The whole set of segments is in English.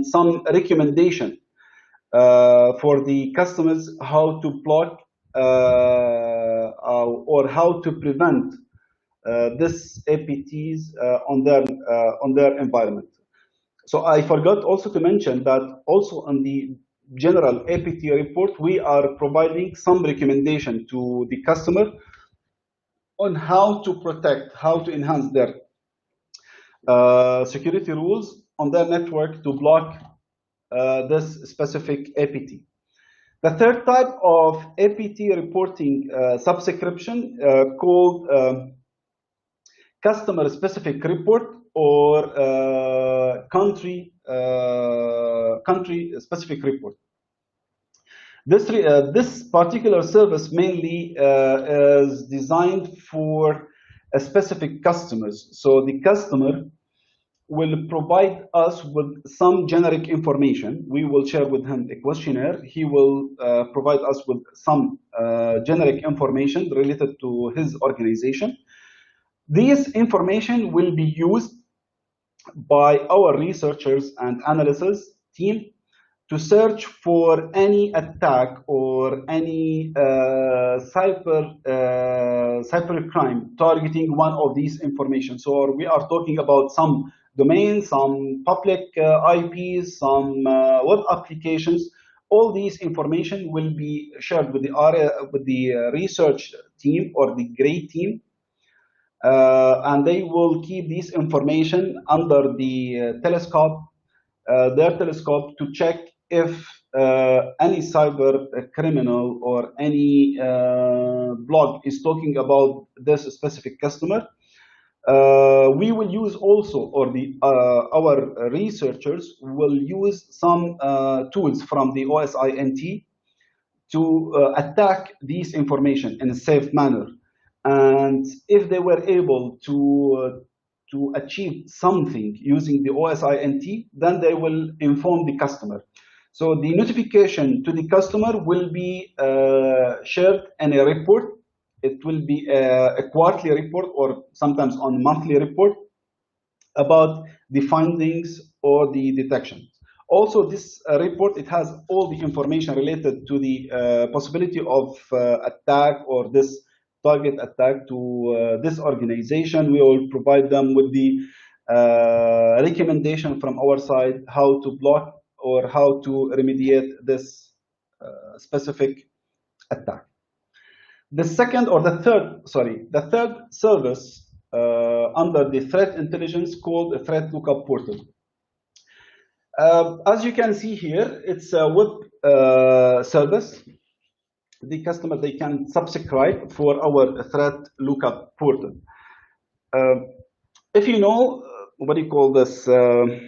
some recommendation for the customers how to block or how to prevent this APTs on their environment. So I forgot also to mention that also on the general APT report, we are providing some recommendation to the customer on how to protect, how to enhance their security rules on their network to block this specific APT. The third type of APT reporting subscription called customer specific report or country specific report. This particular service mainly is designed for specific customers. So the customer will provide us with some generic information. We will share with him a questionnaire. He will provide us with some generic information related to his organization. This information will be used by our researchers and analysts team to search for any attack or any cyber crime targeting one of these information. So we are talking about some domains, some public IPs, some web applications. All these information will be shared with the research team or the gray team. And they will keep this information under the telescope, their telescope, to check if any cyber criminal or any blog is talking about this specific customer. We will use also, or our researchers will use some tools from the OSINT to attack this information in a safe manner. And if they were able to achieve something using the OSINT, then they will inform the customer. So the notification to the customer will be shared in a report. It will be a quarterly report or sometimes on monthly report about the findings or the detection. Also, this report, it has all the information related to the possibility of attack or this target attack to this organization. We will provide them with the recommendation from our side how to block or how to remediate this specific attack. The third service under the threat intelligence called a threat lookup portal. As you can see here, it's a web service. The customer, they can subscribe for our threat lookup portal. If you know, what do you call this? There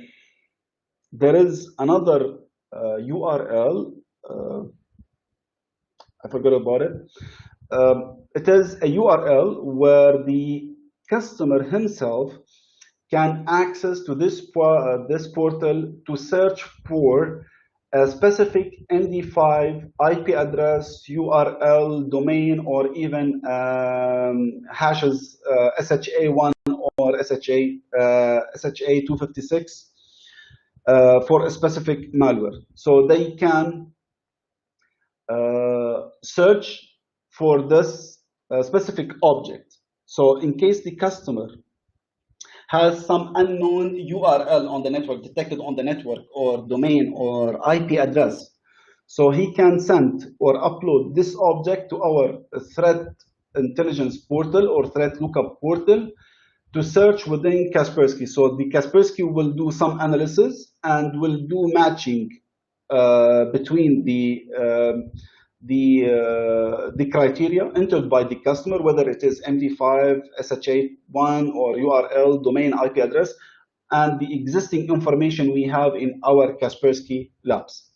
is another URL. I forgot about it. It is a URL where the customer himself can access to this portal to search for a specific MD5 IP address, URL, domain, or even hashes SHA1 or SHA256 for a specific malware. So they can search for this specific object. So in case the customer has some unknown URL on the network, detected on the network, or domain or IP address, so he can send or upload this object to our threat intelligence portal or threat lookup portal to search within Kaspersky. So the Kaspersky will do some analysis and will do matching between the criteria entered by the customer, whether it is MD5, SHA1, or URL, domain, IP address, and the existing information we have in our Kaspersky labs.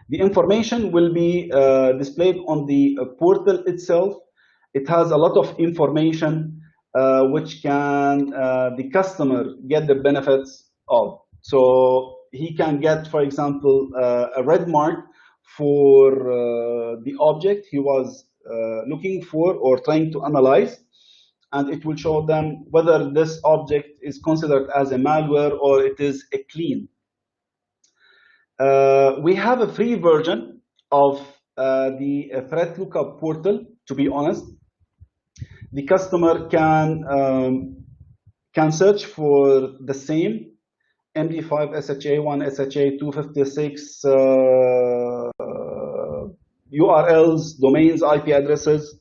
The information will be displayed on the portal itself. It has a lot of information which can the customer get the benefits of. So he can get, for example, a red mark for the object he was looking for or trying to analyze, and it will show them whether this object is considered as a malware or it is a clean We have a free version of the threat lookup portal. To be honest, the customer can search for the same MD5 SHA1, SHA 256 URLs, domains, IP addresses.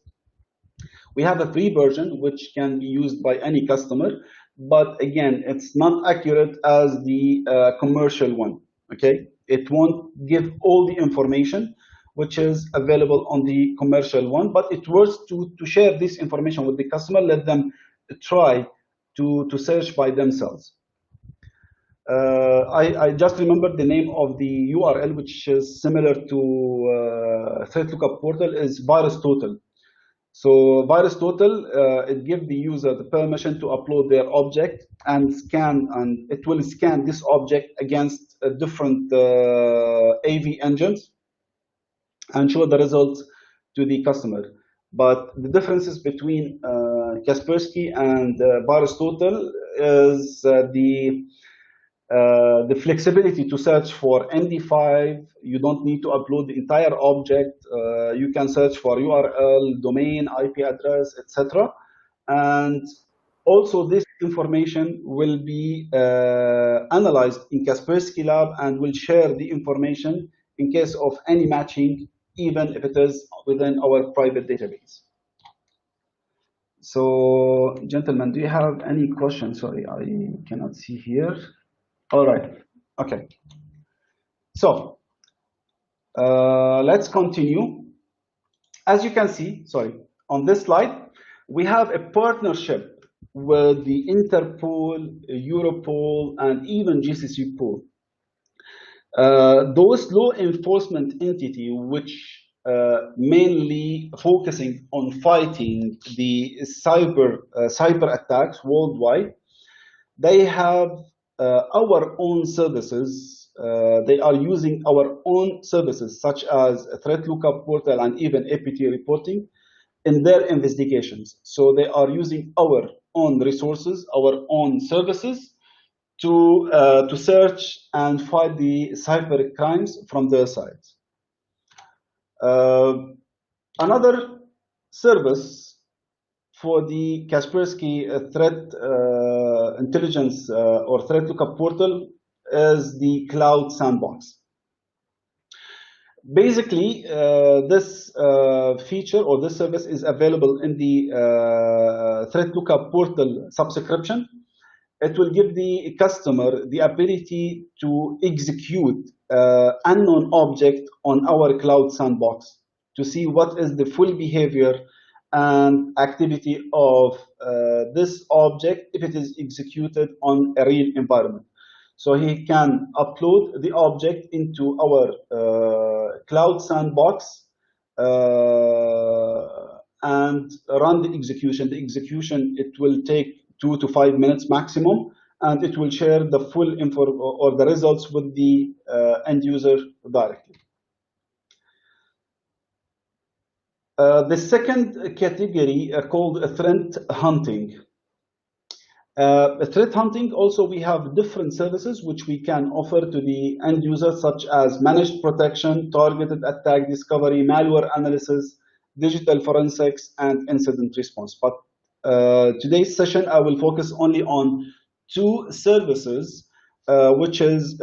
We have a free version which can be used by any customer, but again, it's not accurate as the commercial one. Okay, it won't give all the information which is available on the commercial one, but it works to share this information with the customer, let them try to search by themselves. I just remember the name of the URL, which is similar to Threat Lookup Portal, is Virus Total. So Virus Total, it gives the user the permission to upload their object and scan, and it will scan this object against different AV engines and show the results to the customer. But the differences between Kaspersky and Virus Total is the flexibility to search for MD5. You don't need to upload the entire object. You can search for URL, domain, IP address, etc. And also this information will be analyzed in Kaspersky Lab and will share the information in case of any matching, even if it is within our private database. So, gentlemen, do you have any questions? Sorry, I cannot see here. All right, okay. So, let's continue. As you can see, sorry, on this slide, we have a partnership with the Interpol, Europol, and even GCC pool. Those law enforcement entities which mainly focusing on fighting the cyber attacks worldwide, they have our own services. They are using our own services such as Threat Lookup Portal and even APT reporting in their investigations. So they are using our own resources, our own services to search and fight the cyber crimes from their side. Another service for the Kaspersky threat intelligence or threat lookup portal is the Cloud Sandbox. Basically, this feature or this service is available in the threat lookup portal subscription. It will give the customer the ability to execute unknown object on our Cloud Sandbox to see what is the full behavior and activity of this object if it is executed on a real environment. So he can upload the object into our Cloud Sandbox and run the execution. The execution, it will take 2 to 5 minutes maximum, and it will share the full info or the results with the end user directly. The second category called threat hunting. Threat hunting, also we have different services which we can offer to the end user, such as managed protection, targeted attack discovery, malware analysis, digital forensics, and incident response. But today's session, I will focus only on 2 services, which is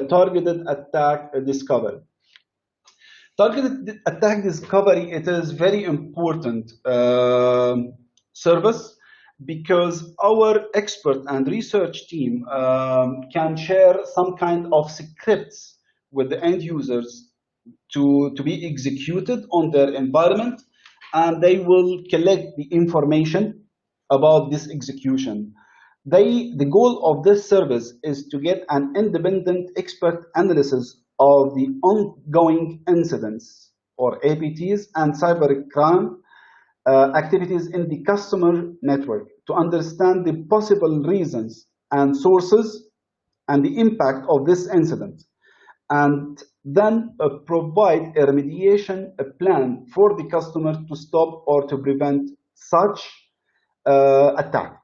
targeted attack discovery. Targeted attack discovery, it is very important service because our expert and research team can share some kind of scripts with the end users to be executed on their environment, and they will collect the information about this execution. The goal of this service is to get an independent expert analysis of the ongoing incidents or APTs and cybercrime activities in the customer network to understand the possible reasons and sources and the impact of this incident, and then provide a remediation plan for the customer to stop or to prevent such attack.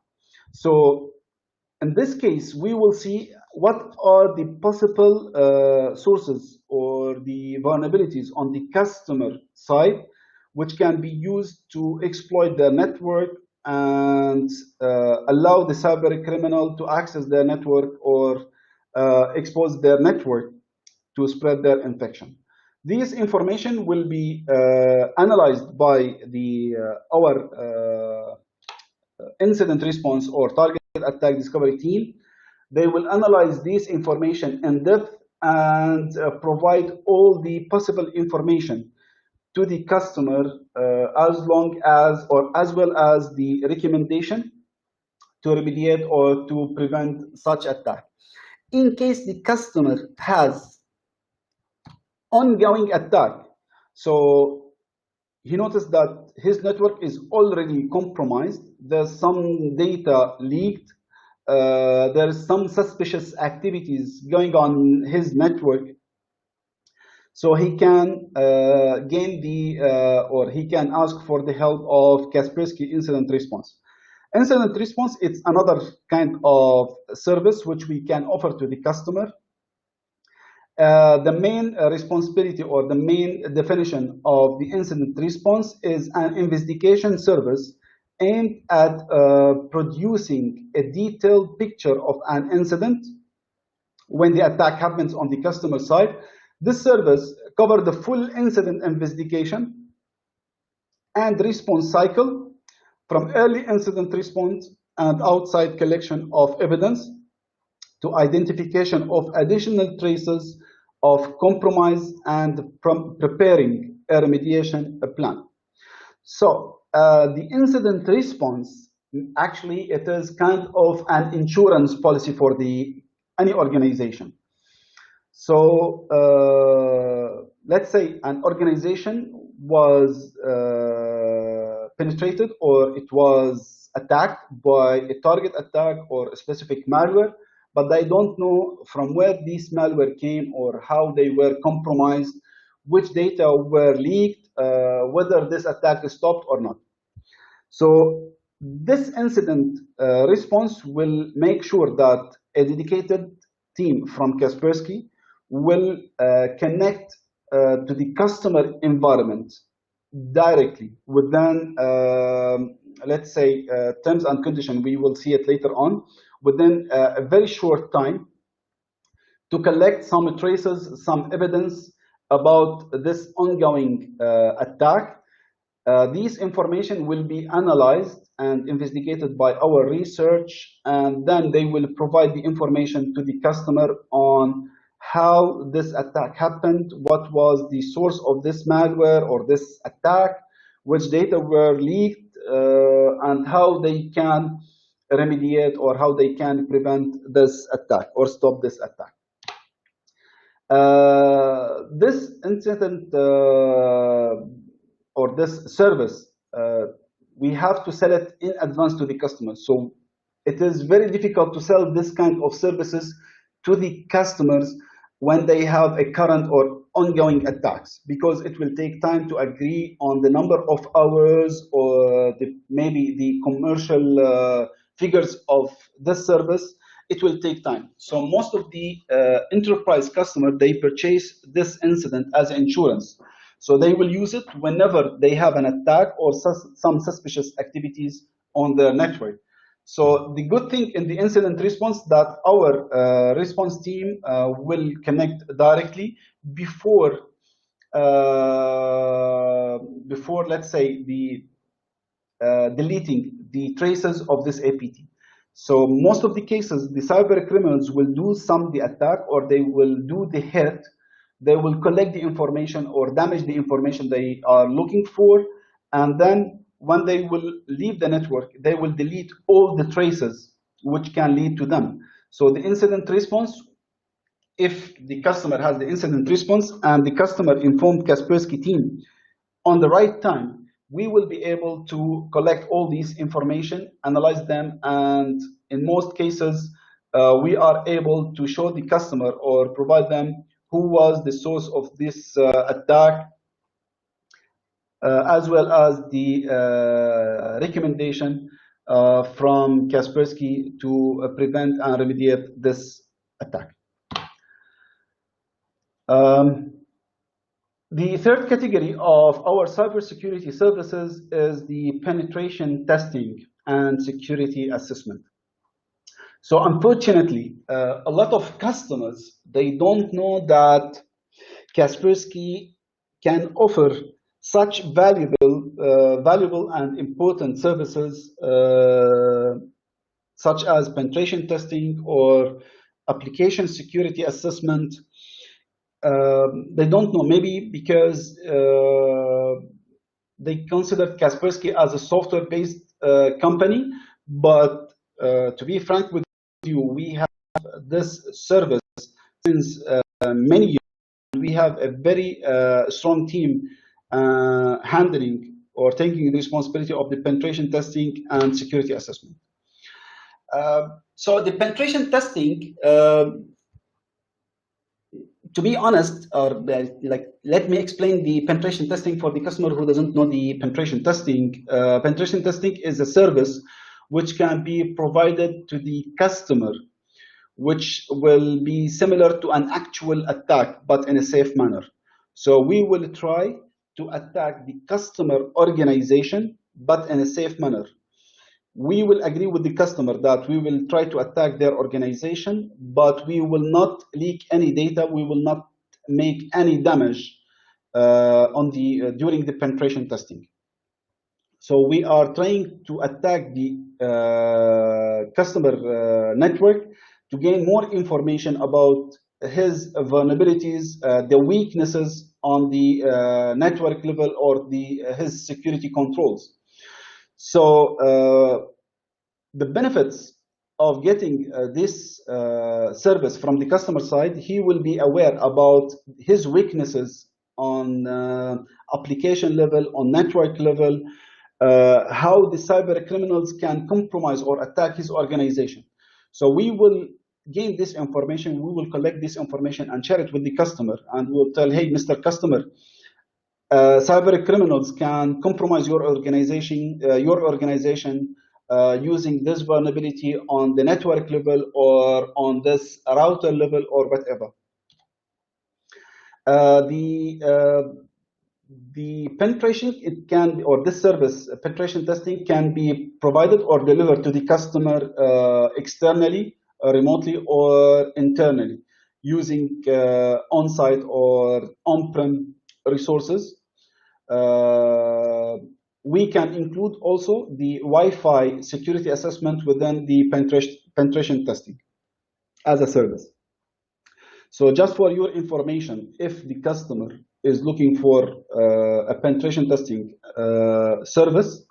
So in this case, we will see what are the possible sources or the vulnerabilities on the customer side which can be used to exploit their network and allow the cyber criminal to access their network or expose their network to spread their infection. This information will be analyzed by our incident response or target attack discovery team. They will analyze this information in depth and provide all the possible information to the customer as well as the recommendation to remediate or to prevent such attack. In case the customer has ongoing attack, so he noticed that his network is already compromised, there's some data leaked, there is some suspicious activities going on his network, so he can he can ask for the help of Kaspersky incident response. Incident response, it's another kind of service which we can offer to the customer. The main responsibility or the main definition of the incident response is an investigation service aimed at producing a detailed picture of an incident when the attack happens on the customer side. This service covers the full incident investigation and response cycle, from early incident response and outside collection of evidence to identification of additional traces of compromise and preparing a remediation plan. So the incident response, actually, it is kind of an insurance policy for any organization. So let's say an organization was penetrated or it was attacked by a target attack or a specific malware, but they don't know from where this malware came or how they were compromised, which data were leaked, whether this attack is stopped or not. So this incident response will make sure that a dedicated team from Kaspersky will connect to the customer environment directly within, let's say, terms and conditions. We will see it later on, within a very short time, to collect some traces, some evidence about this ongoing attack. These information will be analyzed and investigated by our research, and then they will provide the information to the customer on how this attack happened, what was the source of this malware or this attack, which data were leaked, and how they can remediate or how they can prevent this attack or stop this attack. This incident or this service, we have to sell it in advance to the customer. So it is very difficult to sell this kind of services to the customers when they have a current or ongoing attacks, because it will take time to agree on the number of hours or maybe the commercial figures of this service. It will take time. So most of the enterprise customers, they purchase this incident as insurance. So they will use it whenever they have an attack or some suspicious activities on their network. So the good thing in the incident response that our response team will connect directly before let's say, the deleting the traces of this APT. So most of the cases, the cyber criminals will do the attack or they will do the hit. They will collect the information or damage the information they are looking for, and then when they will leave the network, they will delete all the traces which can lead to them. So the incident response, if the customer has the incident response and the customer informed Kaspersky team on the right time, we will be able to collect all these information, analyze them, and in most cases, we are able to show the customer or provide them who was the source of this attack, as well as the recommendation from Kaspersky to prevent and remediate this attack. The third category of our cybersecurity services is the penetration testing and security assessment. So unfortunately, a lot of customers, they don't know that Kaspersky can offer such valuable and important services such as penetration testing or application security assessment. They don't know, maybe because they consider Kaspersky as a software-based company, but to be frank with you, we have this service since many years. We have a very strong team handling or taking the responsibility of the penetration testing and security assessment. So the penetration testing, to be honest, or let me explain the penetration testing for the customer who doesn't know the penetration testing. Penetration testing is a service which can be provided to the customer, which will be similar to an actual attack, but in a safe manner. So we will try to attack the customer organization, but in a safe manner. We will agree with the customer that we will try to attack their organization, but we will not leak any data. We will not make any damage during the penetration testing. So we are trying to attack the customer network to gain more information about his vulnerabilities, the weaknesses on the network level, or his security controls. So the benefits of getting this service from the customer side, he will be aware about his weaknesses on application level, on network level, how the cyber criminals can compromise or attack his organization. So we will gain this information, we will collect this information and share it with the customer, and we'll tell, hey, Mr. Customer, cyber criminals can compromise your organization using this vulnerability on the network level or on this router level or whatever. The penetration, it can, or this service, penetration testing, can be provided or delivered to the customer externally, remotely, or internally, using on-site or on-prem resources. We can include also the Wi-Fi security assessment within the penetration testing as a service. So just for your information, if the customer is looking for a penetration testing service,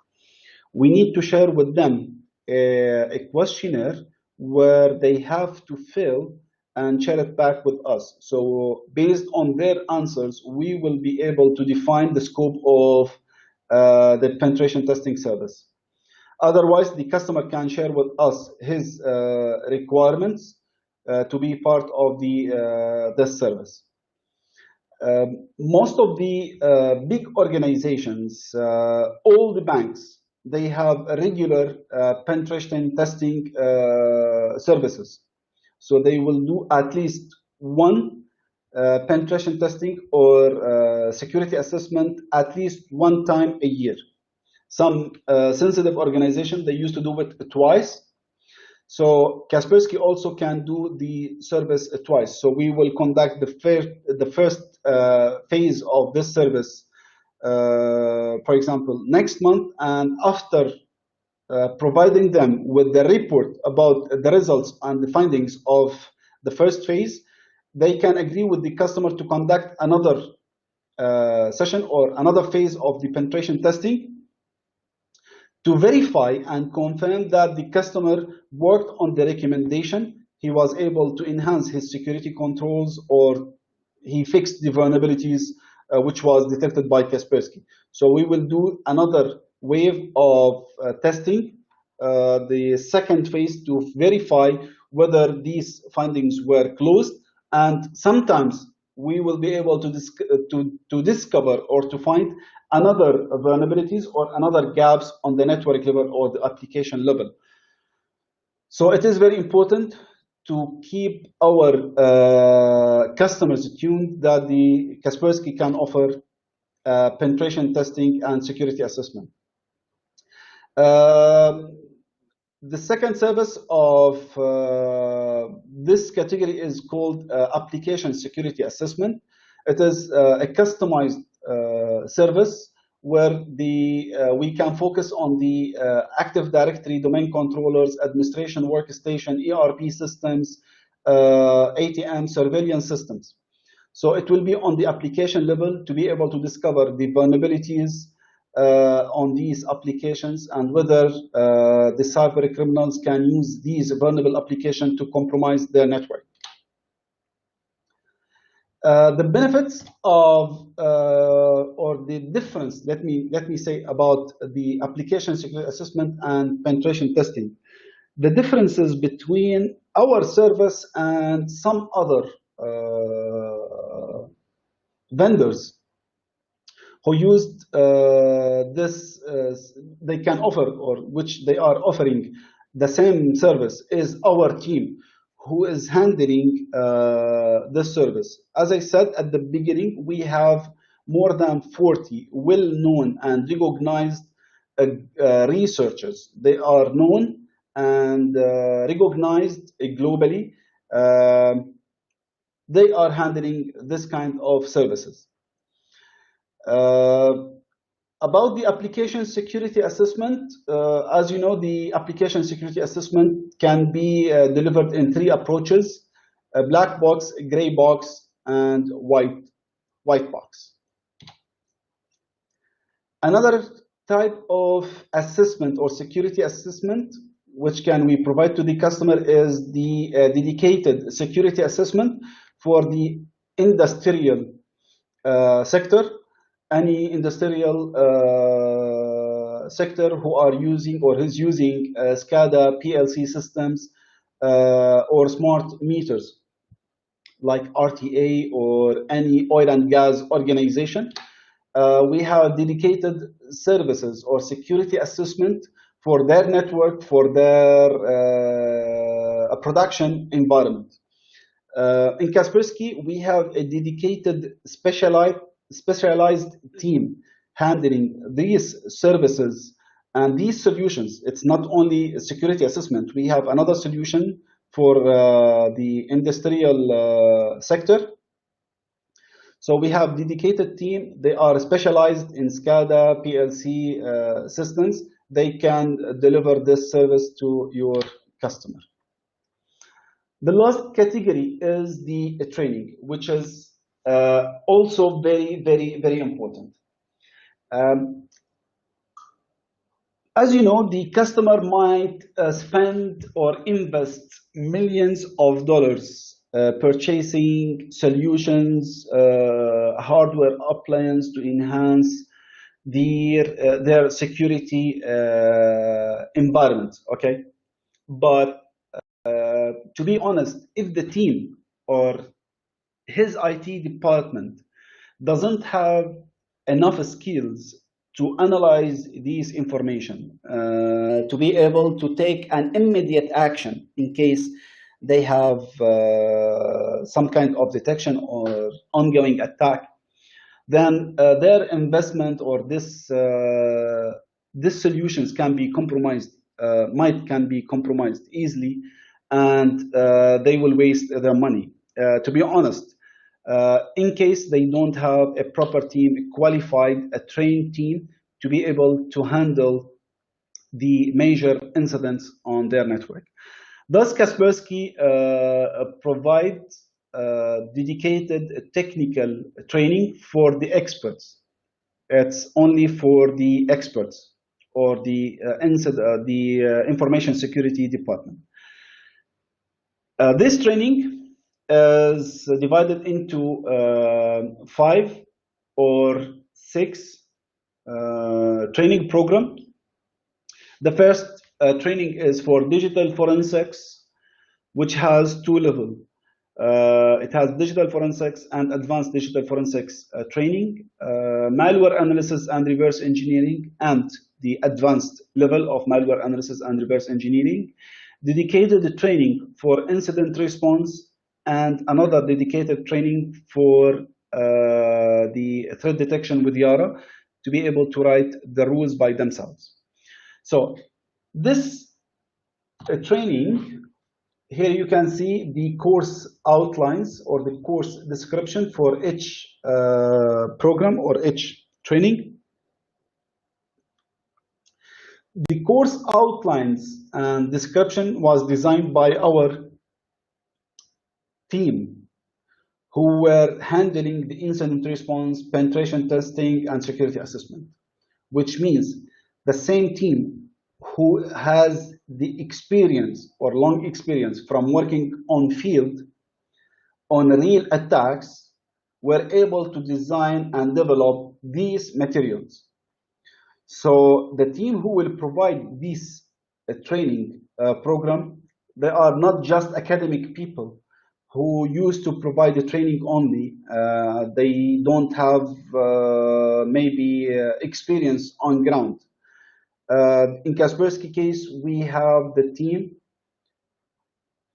we need to share with them a questionnaire where they have to fill and share it back with us. So based on their answers, we will be able to define the scope of the penetration testing service. Otherwise, the customer can share with us his requirements to be part of this service. Most of the big organizations, all the banks, they have regular penetration testing services. So they will do at least one penetration testing or security assessment at least one time a year. Some sensitive organizations, they used to do it twice. So Kaspersky also can do the service twice. So we will conduct the first phase of this service, for example, next month, and after providing them with the report about the results and the findings of the first phase, they can agree with the customer to conduct another session or another phase of the penetration testing to verify and confirm that the customer worked on the recommendation, he was able to enhance his security controls, or he fixed the vulnerabilities which was detected by Kaspersky. So we will do another wave of testing, the second phase, to verify whether these findings were closed, and sometimes we will be able to discover or to find another vulnerabilities or another gaps on the network level or the application level. So it is very important to keep our customers tuned that the Kaspersky can offer penetration testing and security assessment. The second service of this category is called application security assessment. It is a customized service where we can focus on the Active Directory, domain controllers, administration workstation, ERP systems, ATM, surveillance systems. So it will be on the application level to be able to discover the vulnerabilities on these applications and whether the cyber criminals can use these vulnerable applications to compromise their network. The benefits of or the difference, let me say, about the application security assessment and penetration testing. The differences between our service and some other vendors who used this, they can offer, or which they are offering the same service, is our team who is handling this service. As I said at the beginning, we have more than 40 well-known and recognized researchers. They are known and recognized globally. They are handling this kind of services. About the application security assessment, as you know, the application security assessment can be delivered in 3 approaches: a black box, a gray box, and white box. Another type of assessment or security assessment which can we provide to the customer is the dedicated security assessment for the industrial sector. Any industrial sector who are using or is using SCADA, PLC systems, or smart meters like RTA or any oil and gas organization, we have dedicated services or security assessment for their network, for their production environment. In Kaspersky, we have a dedicated specialized team handling these services and these solutions. It's not only a security assessment. We have another solution for the industrial sector. So we have dedicated team. They are specialized in SCADA, PLC systems. They can deliver this service to your customer. The last category is the training, which is also very, very, very important. As you know, the customer might spend or invest millions of dollars purchasing solutions, hardware appliances to enhance their security environment. Okay, but to be honest, if the team or his IT department doesn't have enough skills to analyze these information, to be able to take an immediate action in case they have some kind of detection or ongoing attack, then their investment or this solutions can be compromised, can be compromised easily, and they will waste their money. To be honest, in case they don't have a proper team, a qualified, a trained team to be able to handle the major incidents on their network. Thus, Kaspersky provides dedicated technical training for the experts. It's only for the experts or the information security department. This training is divided into 5 or 6 training program. The first training is for digital forensics, which has 2 levels. It has digital forensics and advanced digital forensics training, malware analysis and reverse engineering, and the advanced level of malware analysis and reverse engineering, dedicated training for incident response, and another dedicated training for the threat detection with Yara to be able to write the rules by themselves. So this training, here you can see the course outlines or the course description for each program or each training. The course outlines and description was designed by our team who were handling the incident response, penetration testing, and security assessment, which means the same team who has the experience or long experience from working on field on real attacks were able to design and develop these materials. So the team who will provide this training program, they are not just academic people who used to provide the training only. They don't have maybe experience on ground. In Kaspersky case, we have the team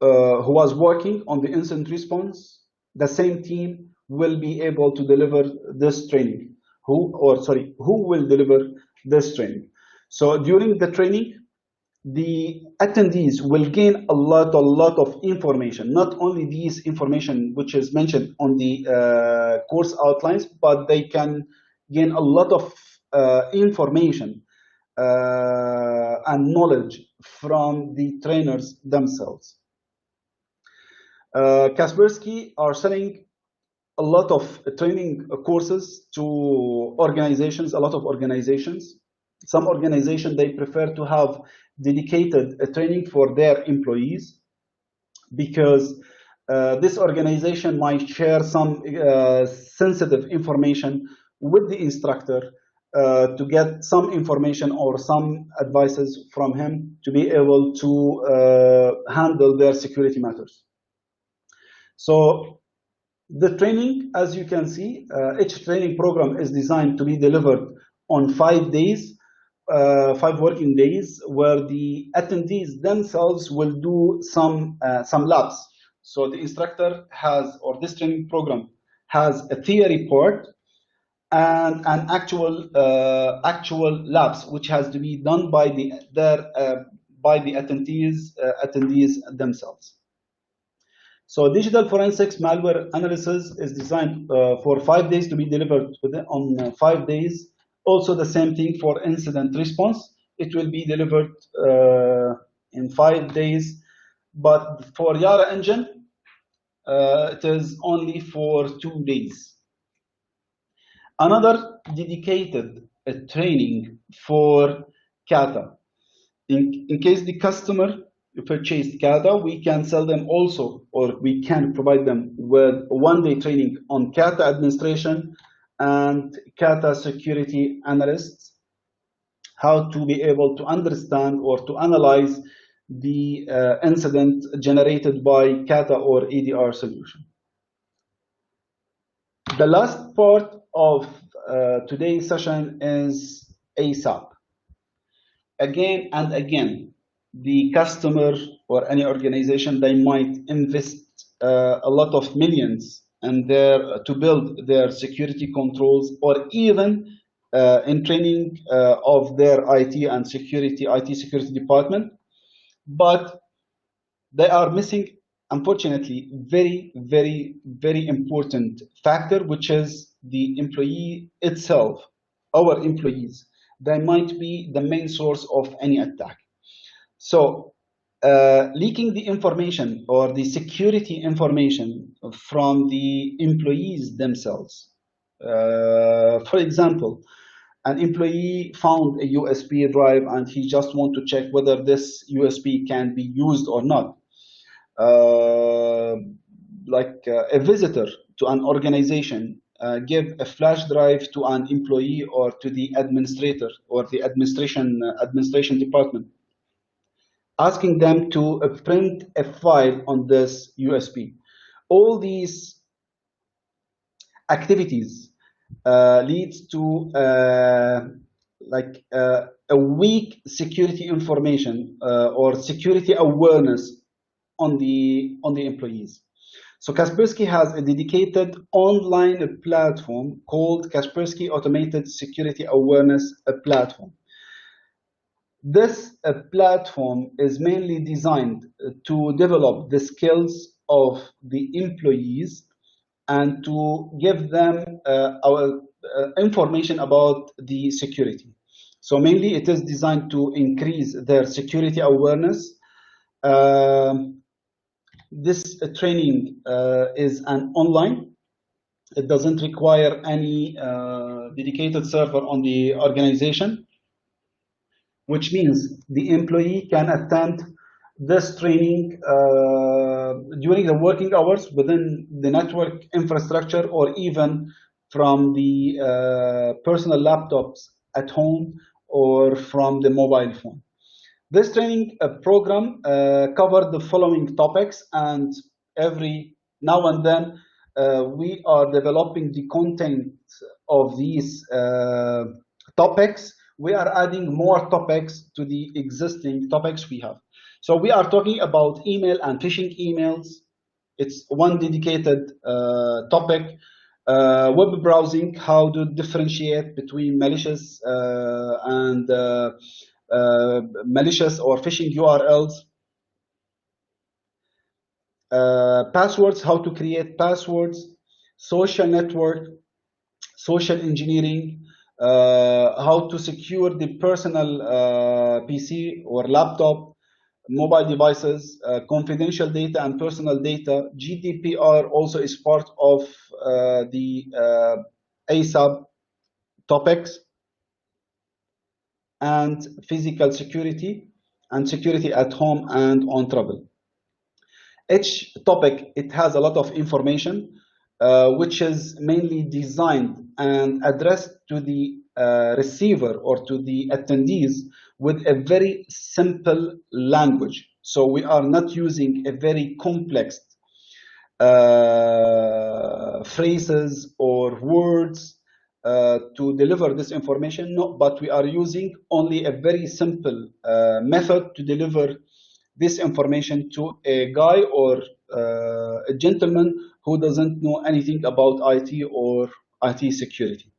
who was working on the incident response. The same team will be able to deliver this training. Who will deliver this training? So during the training, the attendees will gain a lot of information, not only these information which is mentioned on the course outlines, but they can gain a lot of information and knowledge from the trainers themselves. Kaspersky are selling a lot of training courses to organizations, a lot of organizations. Some organizations, they prefer to have dedicated training for their employees because this organization might share some sensitive information with the instructor to get some information or some advices from him to be able to handle their security matters. So the training, as you can see, each training program is designed to be delivered on 5 days, 5 working days, where the attendees themselves will do some labs. So the instructor has, or this training program has a theory part and an actual labs, which has to be done by the attendees themselves. So digital forensics malware analysis is designed for 5 days to be delivered on 5 days. Also the same thing for incident response. It will be delivered in 5 days. But for Yara engine, it is only for 2 days. Another dedicated training for KATA. In case the customer purchased KATA, we can sell them also, or we can provide them with 1-day training on KATA Administration and KATA Security Analyst, how to be able to understand or to analyze the incident generated by KATA or EDR solution. The last part of today's session is ASAP. Again and again, the customer or any organization, they might invest a lot of millions in to build their security controls, or even in training of their IT security department, but they are missing, unfortunately, very important factor, which is the employee itself. Our employees, they might be the main source of any attack. So leaking the information or the security information from the employees themselves. For example, an employee found a USB drive and he just wants to check whether this USB can be used or not. Like a visitor to an organization give a flash drive to an employee or to the administrator or the administration department, asking them to print a file on this USB. All these activities leads to a weak security information or security awareness on the employees. So Kaspersky has a dedicated online platform called Kaspersky Automated Security Awareness Platform. This platform is mainly designed to develop the skills of the employees and to give them our information about the security. So mainly it is designed to increase their security awareness. This training is an online. It doesn't require any dedicated server on the organization, which means the employee can attend this training during the working hours within the network infrastructure or even from the personal laptops at home or from the mobile phone. This training program covered the following topics, and every now and then we are developing the content of these topics. We are adding more topics to the existing topics we have. So we are talking about email and phishing emails. It's one dedicated topic. Web browsing, how to differentiate between malicious and malicious or phishing URLs. Passwords, how to create passwords. Social network, social engineering, how to secure the personal PC or laptop, mobile devices, confidential data and personal data. GDPR also is part of the ASAP topics, and physical security and security at home and on travel. Each topic, it has a lot of information which is mainly designed and addressed to the receiver or to the attendees with a very simple language. So we are not using a very complex phrases or words to deliver this information, no, but we are using only a very simple method to deliver this information to a guy or a gentleman who doesn't know anything about IT or IT security.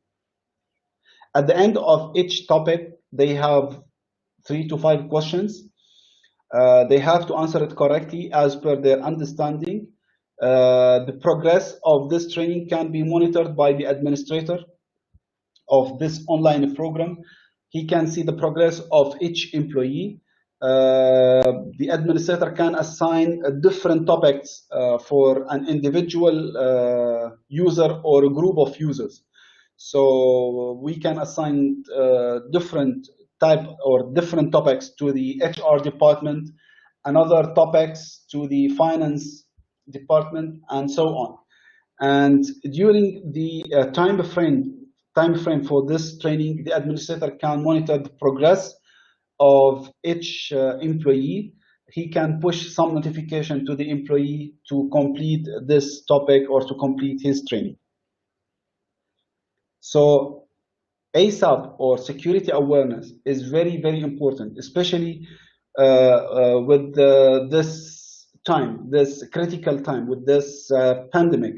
At the end of each topic, they have 3 to 5 questions. They have to answer it correctly as per their understanding. The progress of this training can be monitored by the administrator of this online program. He can see the progress of each employee. The administrator can assign different topics for an individual user or a group of users. So we can assign different type or different topics to the HR department, another topics to the finance department, and so on. And during the time frame for this training, the administrator can monitor the progress of each employee. He can push some notification to the employee to complete this topic or to complete his training. So ASAP or security awareness is very, very important, especially with this time, this critical time, with this pandemic.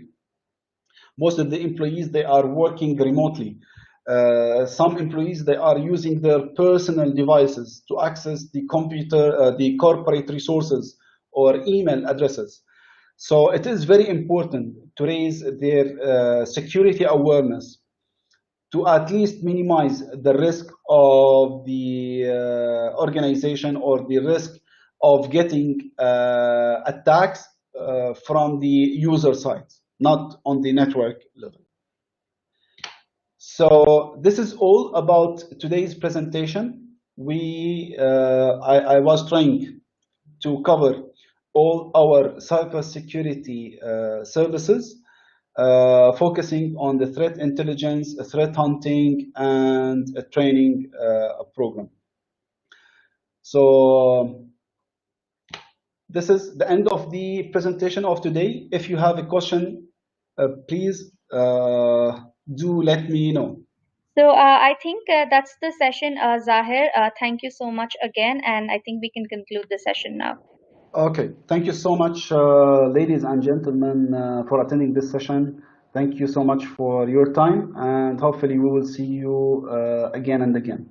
Most of the employees, they are working remotely. Some employees, they are using their personal devices to access the computer, the corporate resources or email addresses. So it is very important to raise their security awareness to at least minimize the risk of the organization or the risk of getting attacks from the user side, not on the network level. So this is all about today's presentation. I was trying to cover all our cybersecurity services, focusing on the threat intelligence, threat hunting, and a training program. So this is the end of the presentation of today. If you have a question, please do let me know. So I think that's the session, Zahir. Thank you so much again, and I think we can conclude the session now. Okay, thank you so much, ladies and gentlemen, for attending this session. Thank you so much for your time, and hopefully we will see you again and again.